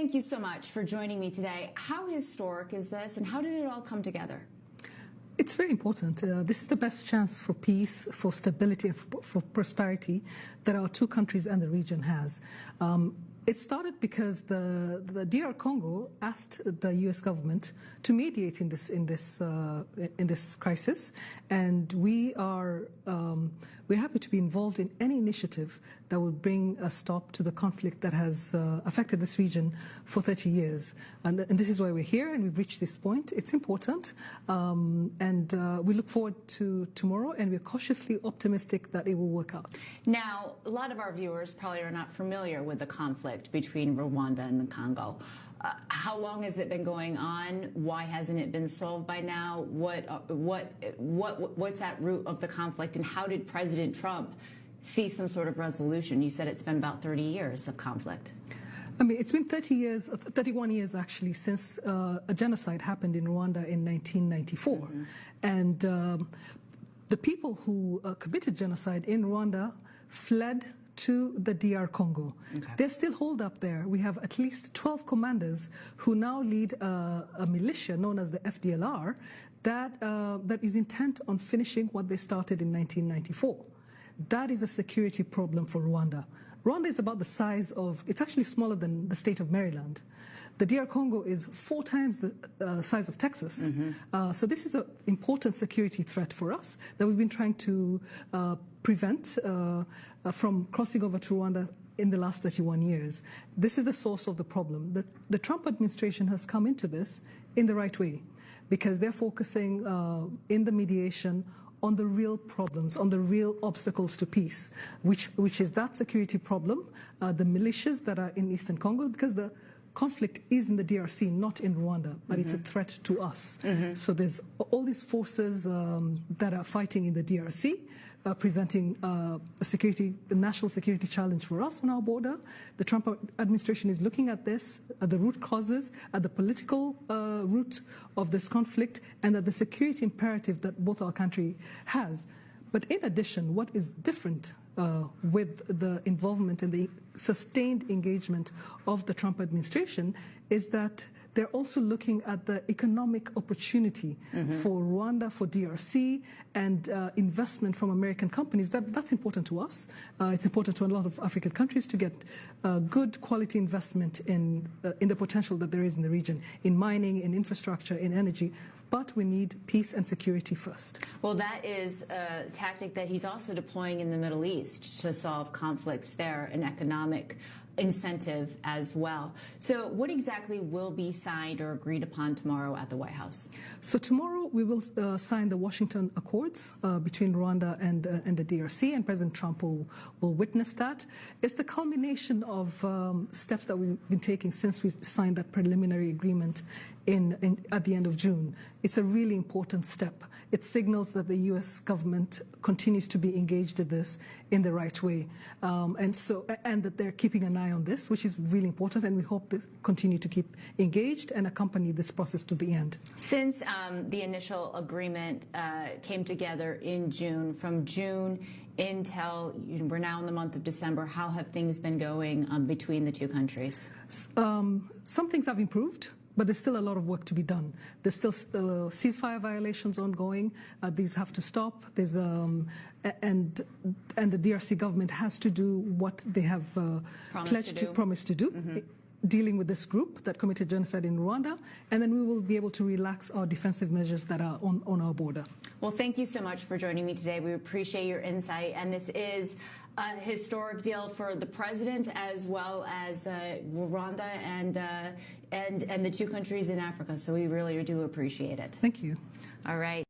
thank you so much for joining me today. How historic is this, and how did it all come together? It's very important. This is the best chance for peace, for stability, and for prosperity that our two countries and the region has. It started because the DR Congo asked the U.S. government to mediate in this crisis, and we're happy to be involved in any initiative that will bring a stop to the conflict that has affected this region for 30 years. And this is why we're here, and we've reached this point. It's important, and we look forward to tomorrow, and we're cautiously optimistic that it will work out. Now, a lot of our viewers probably are not familiar with the conflict between Rwanda and the Congo. How long has it been going on? Why hasn't it been solved by now? What's at root of the conflict, and how did President Trump see some sort of resolution? You said it's been about 30 years of conflict. I mean, it's been 31 years actually, since a genocide happened in Rwanda in 1994. Mm-hmm. And the people who committed genocide in Rwanda fled to the DR Congo. Okay. They're still holed up there. We have at least 12 commanders who now lead a militia known as the FDLR that is intent on finishing what they started in 1994. That is a security problem for Rwanda. Rwanda is about the size of, it's actually smaller than the state of Maryland. The DR Congo is 4 times the size of Texas. Mm-hmm. So this is an important security threat for us that we've been trying to prevent from crossing over to Rwanda in the last 31 years. This is the source of the problem. The Trump administration has come into this in the right way, because they're focusing in the mediation on the real problems, on the real obstacles to peace, which is that security problem, the militias that are in Eastern Congo, because the conflict is in the DRC, not in Rwanda, but mm-hmm. it's a threat to us. Mm-hmm. So there's all these forces that are fighting in the DRC, presenting a national security challenge for us on our border. The Trump administration is looking at this, at the root causes, at the political root of this conflict, and at the security imperative that both our country has. But in addition, what is different with the involvement and the sustained engagement of the Trump administration is that they're also looking at the economic opportunity mm-hmm. for Rwanda, for DRC, and investment from American companies. That's important to us. It's important to a lot of African countries to get good quality investment in the potential that there is in the region, in mining, in infrastructure, in energy. But we need peace and security first. Well, that is a tactic that he's also deploying in the Middle East to solve conflicts there, an economic incentive as well. So what exactly will be signed or agreed upon tomorrow at the White House? So tomorrow we will sign the Washington Accords between Rwanda and the DRC, and President Trump will witness that. It's the culmination of steps that we've been taking since we signed that preliminary agreement at the end of June. It's a really important step. It signals that the U.S. government continues to be engaged in this in the right way, and that they're keeping an eye on this, which is really important, and we hope they continue to keep engaged and accompany this process to the end. Since the initial agreement came together in June, from June until we're now in the month of December, how have things been going between the two countries? Some things have improved, but there's still a lot of work to be done. There's still ceasefire violations ongoing. These have to stop. There's and the DRC government has to do what they have promised to do. Mm-hmm. Dealing with this group that committed genocide in Rwanda, and then we will be able to relax our defensive measures that are on our border. Well, thank you so much for joining me today. We appreciate your insight, and this is a historic deal for the president as well as Rwanda and the two countries in Africa. So we really do appreciate it. Thank you. All right.